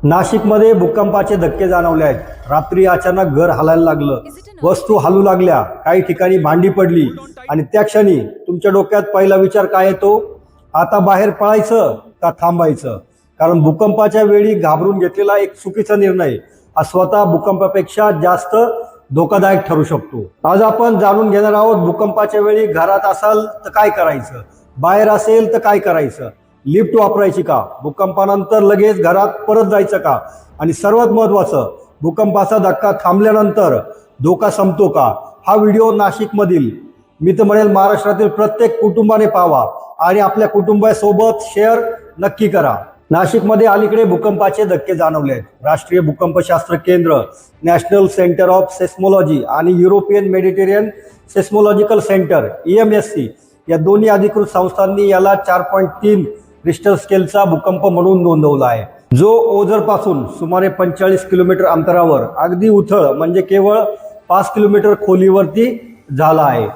नाशिकमध्ये भूकंपाचे धक्के जाणवले आहेत. रात्री अचानक घर हलायला लागलं, वस्तू हलू लागल्या, काही ठिकाणी भांडी पडली आणि त्या क्षणी तुमच्या डोक्यात पहिला विचार काय येतो? आता बाहेर पळायचं का थांबायचं? कारण भूकंपाच्या वेळी घाबरून घेतलेला एक चुकीचा निर्णय हा स्वतः भूकंपापेक्षा जास्त धोकादायक ठरू शकतो. आज आपण जाणून घेणार आहोत भूकंपाच्या वेळी घरात असाल तर काय करायचं, बाहेर असेल तर काय करायचं, लिफ्ट वापरायची का, भूकंपानंतर लगेच घरात परत जायचं का, आणि सर्वात महत्त्वाचं भूकंपाचा धक्का थांबल्यानंतर धोका संपतो का? हा व्हिडिओ नाशिकमधील, मी तर म्हणेल महाराष्ट्रातील प्रत्येक कुटुंबाने पाहावा आणि आपल्या कुटुंबासोबत शेअर नक्की करा. नाशिकमध्ये अलीकडे भूकंपाचे धक्के जाणवले आहेत. राष्ट्रीय भूकंपशास्त्र केंद्र, नॅशनल सेंटर ऑफ सेस्मोलॉजी आणि युरोपियन मेडिटेरियन सेस्मोलॉजिकल सेंटर EMSC या दोन्ही अधिकृत संस्थांनी याला 4.3 रिश्टर स्केलचा भूकंप म्हणून नोंदवला आहे, जो ओझरपासून सुमारे 45 किलोमीटर अंतरावर अगदी उथळ म्हणजे केवळ 5 किलोमीटर खोलीवरती झाला आहे.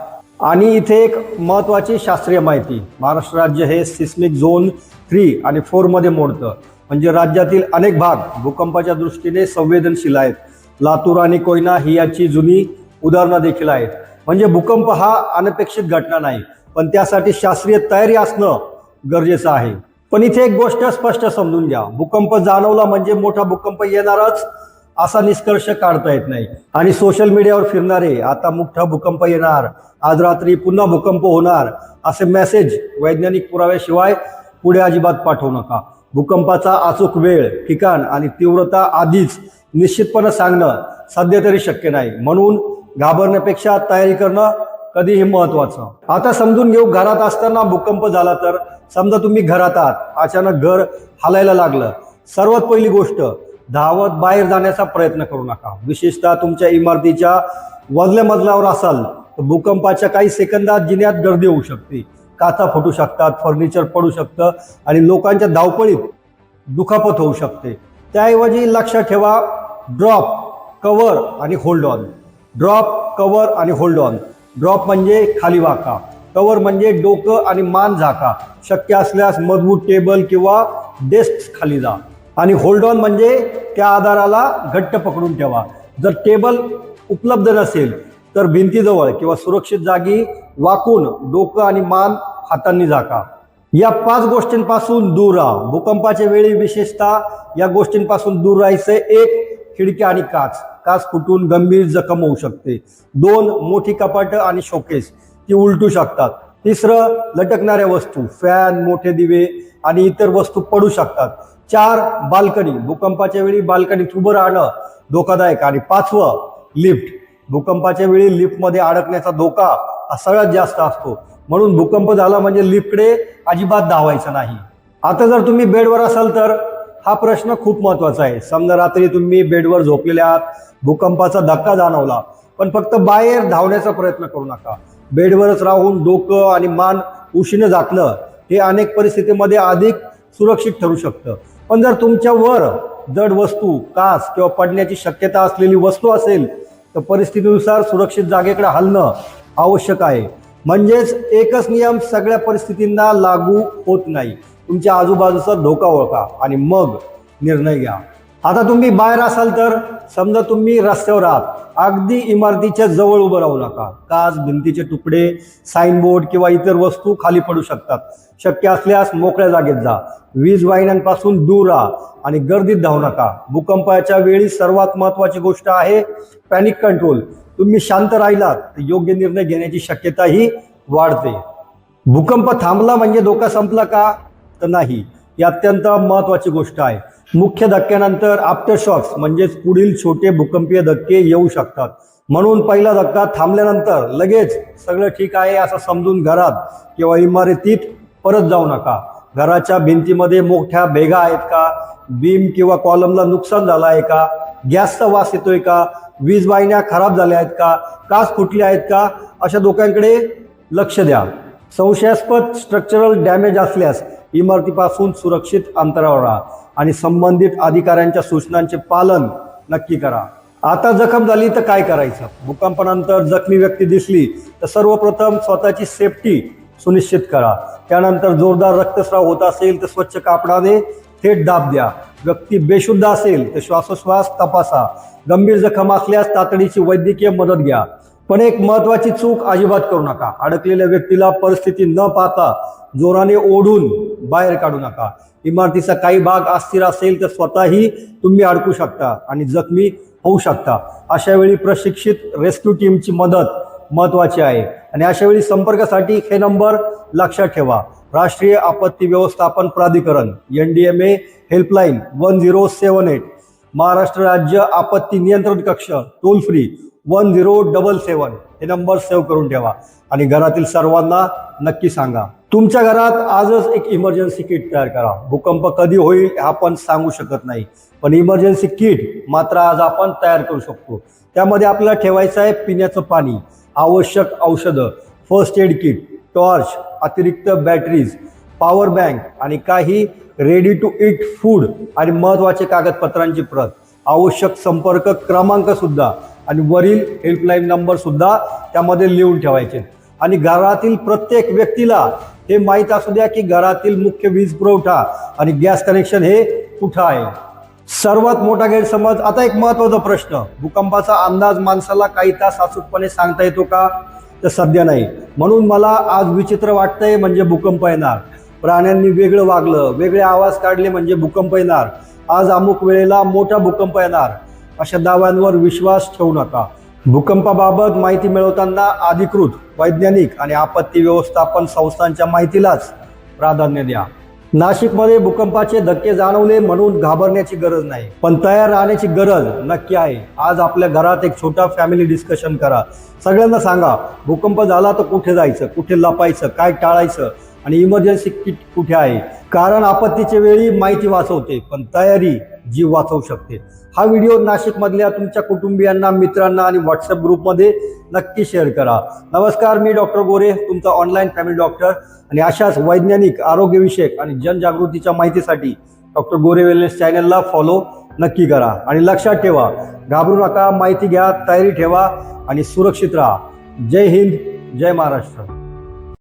आणि इथे एक महत्त्वाची शास्त्रीय माहिती, महाराष्ट्र राज्य हे सिस्मिक झोन 3 आणि 4 मध्ये मोडतं, म्हणजे राज्यातील अनेक भाग भूकंपाच्या दृष्टीने संवेदनशील आहेत. लातूर आणि कोयना ही याची जुनी उदाहरणं देखील आहेत. म्हणजे भूकंप हा अनपेक्षित घटना नाही, पण त्यासाठी शास्त्रीय तयारी असणं गरजेचं आहे. पण इथे एक गोष्ट स्पष्ट समजून घ्या, भूकंप जाणवला म्हणजे मोठा भूकंप येणारच असा निष्कर्ष काढता येत नाही. आणि सोशल मीडियावर फिरणारे आता मोठा भूकंप येणार, आज रात्री पुन्हा भूकंप होणार असे मेसेज वैज्ञानिक पुराव्याशिवाय पुढे अजिबात पाठवू नका. भूकंपाचा अचूक वेळ, ठिकाण आणि तीव्रता आधीच निश्चितपणे सांगणं सध्या तरी शक्य नाही. म्हणून घाबरण्यापेक्षा तयारी करणं कधीही महत्वाचं. आता समजून घेऊ, घरात असताना भूकंप झाला तर, समजा तुम्ही घरात आहात, अचानक घर हलायला लागलं, सर्वात पहिली गोष्ट, धावत बाहेर जाण्याचा प्रयत्न करू नका. विशेषतः तुमच्या इमारतीच्या वरल्या मजल्यावर असाल तर भूकंपाच्या काही सेकंदात जिन्यात गर्दी होऊ शकते, काचा फुटू शकतात, फर्निचर पडू शकतं आणि लोकांच्या धावपळीत दुखापत होऊ शकते. त्याऐवजी लक्षात ठेवा, ड्रॉप, कव्हर आणि होल्ड ऑन. ड्रॉप, कव्हर आणि होल्ड ऑन. ड्रॉप म्हणजे खाली वाका, कव्हर म्हणजे डोकं आणि मान झाका, शक्य असल्यास मजबूत टेबल किंवा डेस्क खाली जा. आणि होल्ड ऑन म्हणजे त्या आधाराला घट्ट पकडून ठेवा. जर टेबल उपलब्ध नसेल तर भिंतीजवळ किंवा सुरक्षित जागी वाकून डोकं आणि मान हातांनी झाका. या 5 गोष्टींपासून दूर राहा. भूकंपाच्या वेळी विशेषतः या गोष्टींपासून दूर राहायचं. 1. खिडकी आणि काच, काच फुटून गंभीर जखम होऊ शकते. 2. मोठी कपाटं आणि शोकेस, ती उलटू शकतात. 3. लटकणाऱ्या वस्तू, फॅन, मोठे दिवे आणि इतर वस्तू पडू शकतात. 4. बाल्कनी, भूकंपाच्या वेळी बाल्कनीत उभं राहणं धोकादायक. आणि 5. लिफ्ट, भूकंपाच्या वेळी लिफ्टमध्ये अडकण्याचा धोका हा सगळ्यात जास्त असतो. म्हणून भूकंप झाला म्हणजे लिफ्टकडे अजिबात धावायचं नाही. आता जर तुम्ही बेडवर असाल तर हा प्रश्न खूप महत्त्वाचा आहे. समजा रात्री तुम्ही बेडवर झोपलेले आहात, भूकंपाचा धक्का जाणवला, पण फक्त बाहेर धावण्याचा प्रयत्न करू नका. बेडवरच राहून डोकं आणि मान उशीने झाकणं हे अनेक परिस्थितीमध्ये अधिक सुरक्षित ठरू शकतं. पण जर तुमच्यावर जड वस्तू, काच किंवा पडण्याची शक्यता असलेली वस्तू असेल तर परिस्थितीनुसार सुरक्षित जागेकडे हलणं आवश्यक आहे. म्हणजेच एकच नियम सगळ्या परिस्थितींना लागू होत नाही. तुमच्या आजूबाजूचा धोका ओळखा आणि मग निर्णय घ्या. आता तुम्ही बाहेर असाल तर, समजा तुम्ही रस्त्यावर आहात, अगदी इमारतीच्या जवळ उभं राहू नका. काच, भिंतीचे तुकडे, साईनबोर्ड किंवा इतर वस्तू खाली पडू शकतात. शक्य असल्यास मोकळ्या जागेत जा. वीज वाहिन्यांपासून दूर राहा आणि गर्दीत धावू नका. भूकंपाच्या वेळी सर्वात महत्त्वाची गोष्ट आहे पॅनिक कंट्रोल. तुम्ही शांत राहिलात तर योग्य निर्णय घेण्याची शक्यताही वाढते. भूकंप थांबला म्हणजे धोका संपला का? तर नाही. ही अत्यंत महत्त्वाची गोष्ट आहे. मुख्य धक्क्यानंतर आफ्टर शॉक्स म्हणजेच पुढील छोटे भूकंपीय धक्के येऊ शकतात. म्हणून पहिला धक्का थांबल्यानंतर लगेच सगळं ठीक आहे असं समजून घरात किंवा इमारतीत परत जाऊ नका. घराच्या भिंतीमध्ये मोठ्या भेगा आहेत का? बीम किंवा कॉलमला नुकसान झालं आहे का? गॅसचा वास येतोय का? वीज वाहिन्या खराब झाल्या आहेत का? काच फुटली आहेत का? अशा धोक्यांकडे लक्ष द्या. संशयास्पद स्ट्रक्चरल डॅमेज असल्यास इमारतीपासून सुरक्षित अंतरावर राहा आणि संबंधित अधिकाऱ्यांच्या सूचनांचे पालन नक्की करा. आता जखम झाली तर काय करायचं? भूकंपानंतर जखमी व्यक्ती दिसली तर सर्वप्रथम स्वतःची सेफ्टी सुनिश्चित करा. त्यानंतर जोरदार रक्तस्राव होत असेल तर स्वच्छ कापडाने थेट दाब द्या. व्यक्ती बेशुद्ध असेल तर श्वासोश्वास तपासा. गंभीर जखम असल्यास तातडीची वैद्यकीय मदत घ्या. पण एक महत्वाची चूक अजिबात करू नका. अडकलेल्या व्यक्तीला परिस्थिती न पाहता जोराने ओढून बाहेर काढू नका. इमारतीचा काही भाग अस्थिर असेल तर स्वतःही तुम्ही अडकू शकता आणि जखमी होऊ शकता. अशा वेळी प्रशिक्षित रेस्क्यू टीमची मदत महत्वाची आहे. आणि अशा वेळी संपर्कासाठी हे नंबर लक्षात ठेवा. राष्ट्रीय आपत्ती व्यवस्थापन प्राधिकरण NDMA हेल्पलाईन 1078, महाराष्ट्र राज्य आपत्ती नियंत्रण कक्ष टोल फ्री 1077 हे नंबर सेव्ह करून ठेवा. आणि घरातील सर्वांना नक्की सांगा. तुमच्या घरात आजच एक इमर्जन्सी किट तयार करा. भूकंप कधी होईल हे आपण सांगू शकत नाही, पण इमर्जन्सी किट मात्र आज आपण तयार करू शकतो. त्यामध्ये आपल्याला ठेवायचं आहे पिण्याचं पाणी, आवश्यक औषधं, फर्स्ट एड किट, टॉर्च, अतिरिक्त बॅटरीज, पॉवर बँक आणि काही रेडी टू ईट फूड आणि महत्त्वाचे कागदपत्रांची प्रत, आवश्यक संपर्क क्रमांक सुद्धा आणि वरील हेल्पलाईन नंबर सुद्धा त्यामध्ये लिहून ठेवायचे. आणि घरातील प्रत्येक व्यक्तीला हे माहीत असू द्या की घरातील मुख्य वीज पुरवठा आणि गॅस कनेक्शन हे कुठं आहे. सर्वात मोठा गैरसमज. आता एक महत्त्वाचा प्रश्न, भूकंपाचा अंदाज माणसाला काही तास अचूकपणे सांगता येतो का? तर सध्या नाही. म्हणून मला आज विचित्र वाटतंय म्हणजे भूकंप येणार, प्राण्यांनी वेगळं वागलं, वेगळे आवाज काढले म्हणजे भूकंप येणार, आज अमुक वेळेला मोठा भूकंप येणार, अशा दाव्यांवर विश्वास ठेवू नका. भूकंपाबाबत माहिती मिळवताना अधिकृत वैज्ञानिक आणि आपत्ती व्यवस्थापन संस्थांच्या माहितीलाच प्राधान्य द्या. नाशिकमध्ये भूकंपाचे धक्के जाणवले म्हणून घाबरण्याची गरज नाही, पण तयार राहण्याची गरज नक्की आहे. आज आपल्या घरात एक छोटा फॅमिली डिस्कशन करा. सगळ्यांना सांगा भूकंप झाला तर कुठे जायचं, कुठे लपायचं, काय टाळायचं आणि इमर्जन्सी किट कुठे आहे. कारण आपत्तीच्या वेळी माहिती वाचवते, पण तयारी जीव वाचवू शकते. हा व्हिडिओ नाशिकमधल्या तुमच्या कुटुंबियांना, मित्रांना आणि व्हॉट्सअप ग्रुपमध्ये नक्की शेअर करा. नमस्कार, मी डॉक्टर गोरे, तुमचा ऑनलाईन फॅमिली डॉक्टर. आणि अशाच वैज्ञानिक, आरोग्यविषयक आणि जनजागृतीच्या माहितीसाठी डॉक्टर गोरे वेलनेस चॅनलला फॉलो नक्की करा. आणि लक्षात ठेवा, घाबरू नका, माहिती घ्या, तयारी ठेवा आणि सुरक्षित राहा. जय हिंद, जय महाराष्ट्र.